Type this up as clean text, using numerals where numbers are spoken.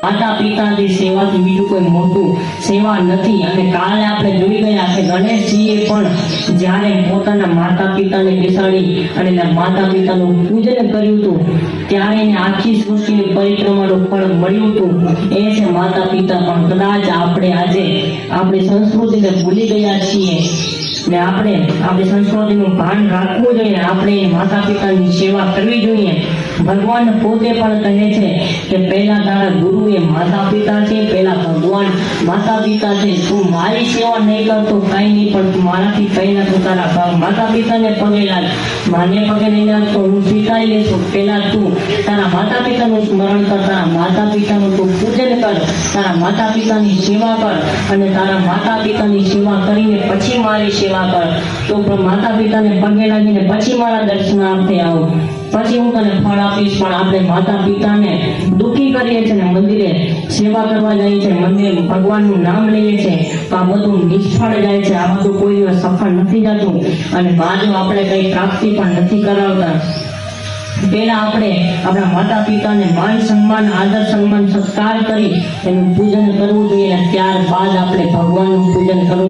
માતા પિતાની સેવાથી બીજું કોઈ મોટું સેવા નથી। અને કાલે આપણે જોઈ ગયા કે ગણેશજીએ પણ જ્યારે પોતાના માતા પિતાને બેસાડી અને એના માતા પિતાનું પૂજન કર્યું હતું ત્યારે એને આખી સૃષ્ટિની પરિક્રમાનું ફળ મળ્યું હતું। એ છે માતા પિતા। પણ કદાચ આપણે આજે આપણી સંસ્કૃતિને ભૂલી ગયા છીએ ને આપણે આપણી સંસ્કૃતિનું ભાન રાખવું જોઈએ। આપણે માતા પિતાની સેવા કરવી જોઈએ। ભગવાન પોતે પણ કહે છે કે પહેલા તારા ગુરુ એ માતા પિતા છે, પહેલા ભગવાન માતા પિતા છે। તું મારી સેવા નહીં કરતો કઈ નહીં, પણ તું મારાથી પહેલા તું તારા માતા પિતાને પગે લાગ। માને પગે નહીં લાગતો હું સ્વીકારી લેશું। પહેલા તું તારા માતા પિતાનું સ્મરણ કર, તારા માતા પિતાનું તું પૂજન કર, તારા માતા પિતાની સેવા કર અને તારા માતા પિતાની સેવા કરીને પછી મારી સેવા કર। તો માતા પિતાને પગે લાગીને પછી મારા દર્શનાર્થે આવ, પછી હું તને ફળ આપીશ। પણ આપણે માતા પિતાને દુઃખી કરીએ છીએ ને મંદિરે સેવા કરવા જઈએ છીએ, મંદિર ભગવાનનું નામ લઈએ છીએ, તો આ બધું નિષ્ફળ જાય છે। આ બધું કોઈ દિવસ સફળ નથી જતું અને બાદમાં આપણે કઈ પ્રાપ્તિ પણ નથી કરાવતા। પહેલા આપણે આપણા માતા પિતાને માન સન્માન, આદર સન્માન, સત્કાર કરી એનું પૂજન કરવું જોઈએ, ત્યારબાદ આપણે ભગવાનનું પૂજન કરવું।